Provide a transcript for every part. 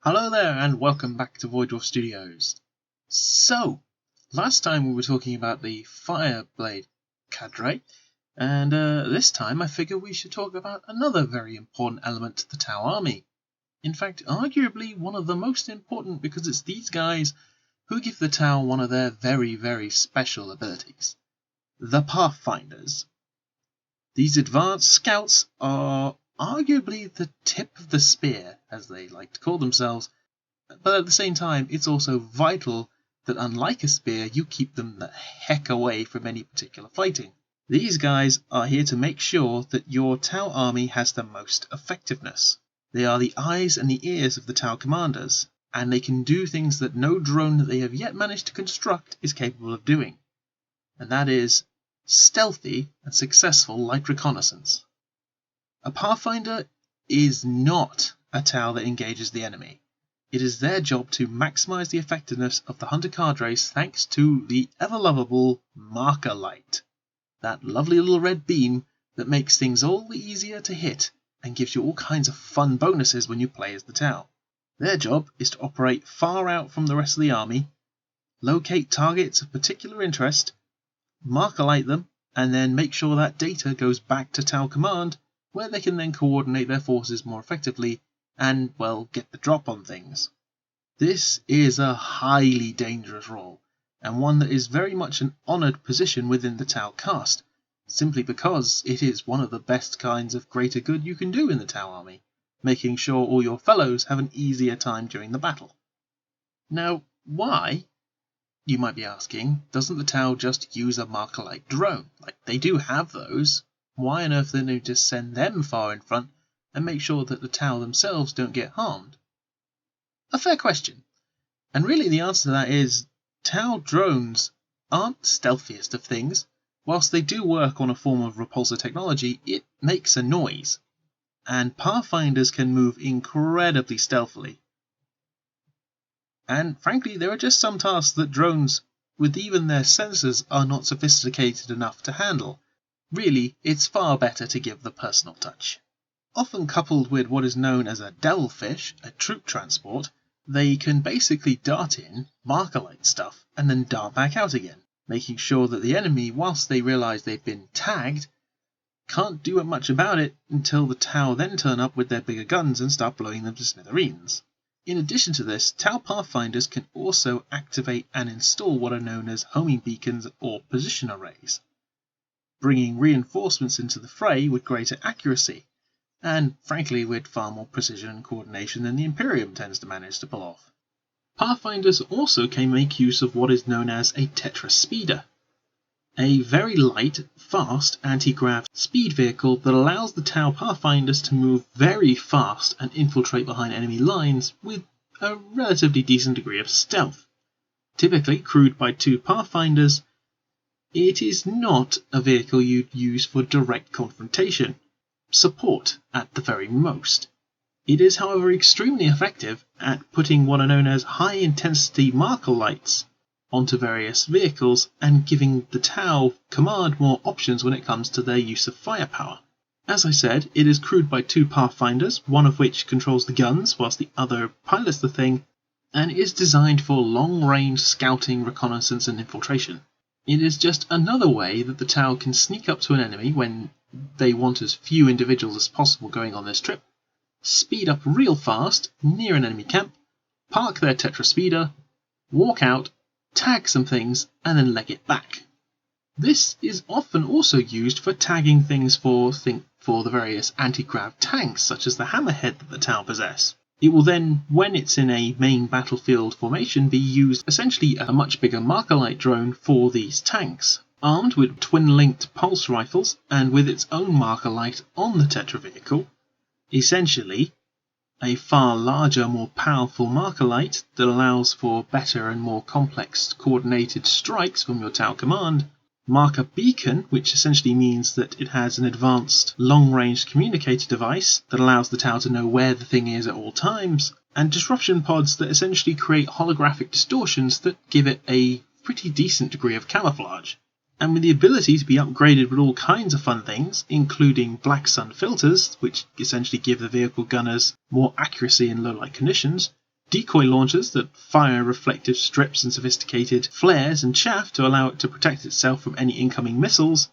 Hello there and welcome back to Void Dwarf Studios. So, last time we were talking about the Fireblade cadre, and this time I figure we should talk about another very important element to the Tau army. In fact, arguably one of the most important because it's these guys who give the Tau one of their very, very special abilities. The Pathfinders. These advanced scouts are arguably the tip of the spear, as they like to call themselves, but at the same time, it's also vital that unlike a spear, you keep them the heck away from any particular fighting. These guys are here to make sure that your Tau army has the most effectiveness. They are the eyes and the ears of the Tau commanders, and they can do things that no drone that they have yet managed to construct is capable of doing. And that is stealthy and successful light reconnaissance. A Pathfinder is not a Tau that engages the enemy. It is their job to maximize the effectiveness of the hunter cadres thanks to the ever-lovable marker light. That lovely little red beam that makes things all the easier to hit and gives you all kinds of fun bonuses when you play as the Tau. Their job is to operate far out from the rest of the army, locate targets of particular interest, marker light them, and then make sure that data goes back to Tau Command, where they can then coordinate their forces more effectively and, well, get the drop on things. This is a highly dangerous role, and one that is very much an honoured position within the Tau caste, simply because it is one of the best kinds of greater good you can do in the Tau army, making sure all your fellows have an easier time during the battle. Now, why, you might be asking, doesn't the Tau just use a marker-like drone? Like, they do have those. Why on earth don't they just send them far in front and make sure that the Tau themselves don't get harmed? A fair question. And really the answer to that is, Tau drones aren't the stealthiest of things. Whilst they do work on a form of repulsor technology, it makes a noise. And Pathfinders can move incredibly stealthily. And frankly, there are just some tasks that drones, with even their sensors, are not sophisticated enough to handle. Really, it's far better to give the personal touch. Often coupled with what is known as a devilfish, a troop transport, they can basically dart in, marker light stuff, and then dart back out again, making sure that the enemy, whilst they realise they've been tagged, can't do much about it until the Tau then turn up with their bigger guns and start blowing them to smithereens. In addition to this, Tau Pathfinders can also activate and install what are known as homing beacons or position arrays, bringing reinforcements into the fray with greater accuracy, and frankly with far more precision and coordination than the Imperium tends to manage to pull off. Pathfinders also can make use of what is known as a tetraspeeder, a very light, fast anti-grav speed vehicle that allows the Tau Pathfinders to move very fast and infiltrate behind enemy lines with a relatively decent degree of stealth. Typically crewed by two Pathfinders, it is not a vehicle you'd use for direct confrontation. Support at the very most. It is, however, extremely effective at putting what are known as high-intensity marker lights onto various vehicles and giving the Tau command more options when it comes to their use of firepower. As I said, it is crewed by two Pathfinders, one of which controls the guns whilst the other pilots the thing, and is designed for long-range scouting, reconnaissance and infiltration. It is just another way that the Tau can sneak up to an enemy when they want as few individuals as possible going on this trip, speed up real fast near an enemy camp, park their tetraspeeder, walk out, tag some things, and then leg it back. This is often also used for tagging things for the various anti-grav tanks, such as the hammerhead that the Tau possess. It will then, when it's in a main battlefield formation, be used essentially a much bigger marker light drone for these tanks, armed with twin-linked pulse rifles and with its own marker light on the Tetra vehicle. Essentially, a far larger, more powerful marker light that allows for better and more complex coordinated strikes from your Tau command. Marker beacon, which essentially means that it has an advanced long-range communicator device that allows the Tau to know where the thing is at all times, and disruption pods that essentially create holographic distortions that give it a pretty decent degree of camouflage. And with the ability to be upgraded with all kinds of fun things, including black sun filters, which essentially give the vehicle gunners more accuracy in low light conditions, decoy launchers that fire reflective strips and sophisticated flares and chaff to allow it to protect itself from any incoming missiles,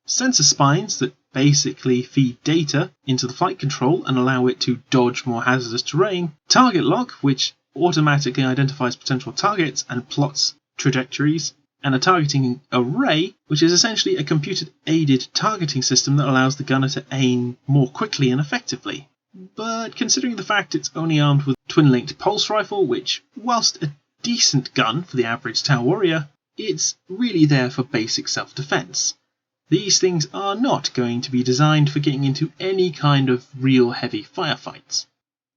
sensor spines that basically feed data into the flight control and allow it to dodge more hazardous terrain, target lock, which automatically identifies potential targets and plots trajectories, and a targeting array, which is essentially a computer-aided targeting system that allows the gunner to aim more quickly and effectively. But considering the fact it's only armed with twin-linked pulse rifle, which, whilst a decent gun for the average Tau warrior, it's really there for basic self-defense. These things are not going to be designed for getting into any kind of real heavy firefights.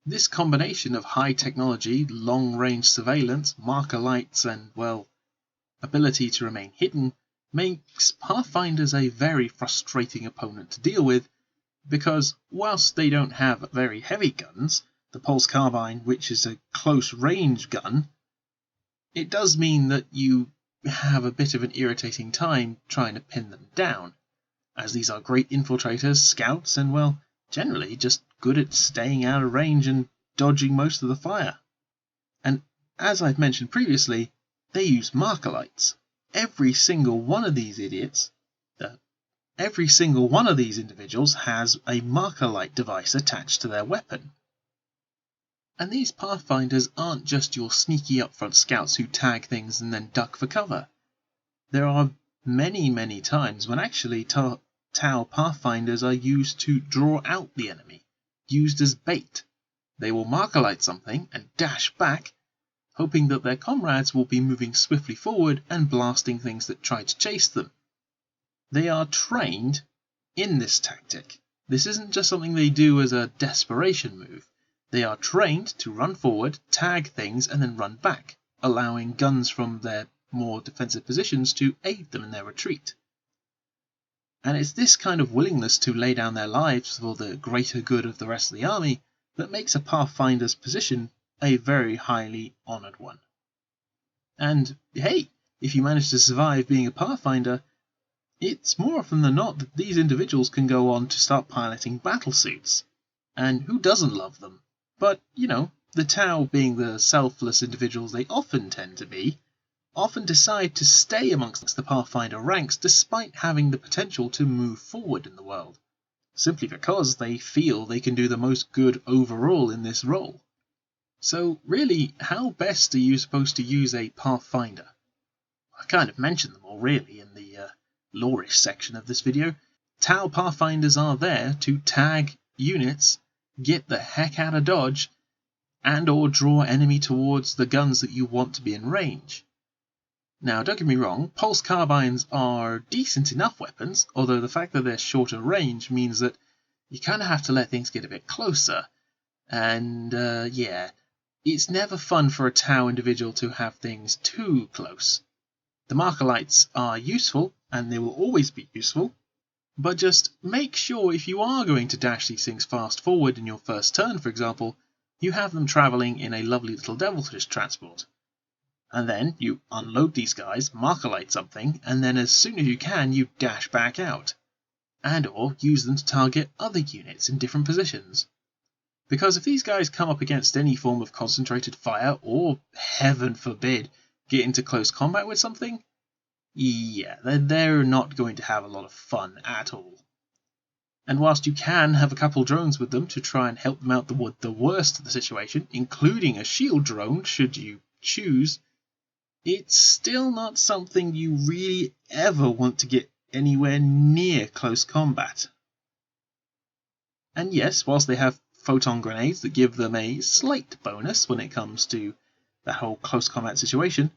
This combination of high technology, long-range surveillance, marker lights, and, well, ability to remain hidden makes Pathfinders a very frustrating opponent to deal with, because whilst they don't have very heavy guns, the pulse carbine, which is a close-range gun, it does mean that you have a bit of an irritating time trying to pin them down, as these are great infiltrators, scouts, and, well, generally just good at staying out of range and dodging most of the fire. And as I've mentioned previously, they use marker lights. Every single one of these individuals has a marker light device attached to their weapon. And these Pathfinders aren't just your sneaky upfront scouts who tag things and then duck for cover. There are many times when actually Tau Pathfinders are used to draw out the enemy, used as bait. They will marker light something and dash back, hoping that their comrades will be moving swiftly forward and blasting things that try to chase them. They are trained in this tactic. This isn't just something they do as a desperation move. They are trained to run forward, tag things, and then run back, allowing guns from their more defensive positions to aid them in their retreat. And it's this kind of willingness to lay down their lives for the greater good of the rest of the army that makes a Pathfinder's position a very highly honoured one. And hey, if you manage to survive being a Pathfinder, it's more often than not that these individuals can go on to start piloting battlesuits. And who doesn't love them? But, the Tau, being the selfless individuals they often tend to be, often decide to stay amongst the Pathfinder ranks despite having the potential to move forward in the world, simply because they feel they can do the most good overall in this role. So really, how best are you supposed to use a Pathfinder? I kind of mentioned them all really in the lore-ish section of this video. Tau Pathfinders are there to tag units, get the heck out of dodge, and or draw enemy towards the guns that you want to be in range. Now, don't get me wrong, pulse carbines are decent enough weapons, although the fact that they're shorter range means that you kind of have to let things get a bit closer. And, it's never fun for a Tau individual to have things too close. The marker lights are useful, and they will always be useful, but just make sure if you are going to dash these things fast forward in your first turn, for example, you have them travelling in a lovely little devilfish transport. And then you unload these guys, marker light something, and then as soon as you can, you dash back out. And or use them to target other units in different positions. Because if these guys come up against any form of concentrated fire, or, heaven forbid, get into close combat with something, they're not going to have a lot of fun at all. And whilst you can have a couple drones with them to try and help them out the worst of the situation, including a shield drone should you choose, it's still not something you really ever want to get anywhere near close combat. And yes, whilst they have photon grenades that give them a slight bonus when it comes to the whole close combat situation,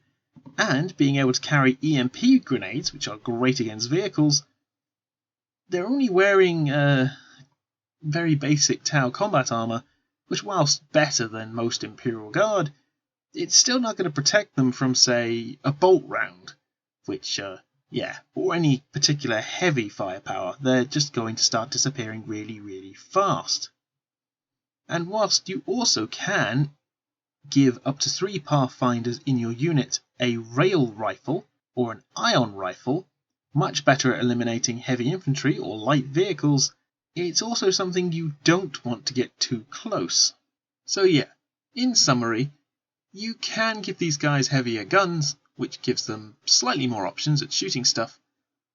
and being able to carry EMP grenades, which are great against vehicles, they're only wearing very basic Tau combat armor, which whilst better than most Imperial Guard, it's still not going to protect them from, say, a bolt round, which, or any particular heavy firepower. They're just going to start disappearing really fast. And whilst you also can give up to 3 Pathfinders in your unit a rail rifle or an ion rifle, much better at eliminating heavy infantry or light vehicles, it's also something you don't want to get too close. So in summary, You can give these guys heavier guns, which gives them slightly more options at shooting stuff,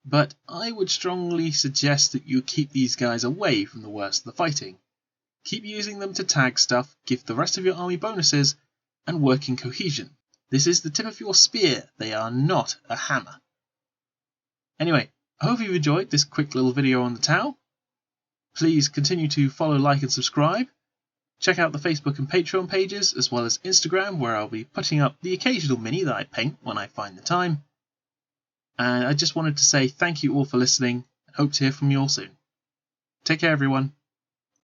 but I would strongly suggest that you keep these guys away from the worst of the fighting. Keep using them to tag stuff, give the rest of your army bonuses, and work in cohesion. This is the tip of your spear, they are not a hammer. Anyway, I hope you've enjoyed this quick little video on the Tau. Please continue to follow, like and subscribe. Check out the Facebook and Patreon pages, as well as Instagram, where I'll be putting up the occasional mini that I paint when I find the time. And I just wanted to say thank you all for listening, and hope to hear from you all soon. Take care, everyone.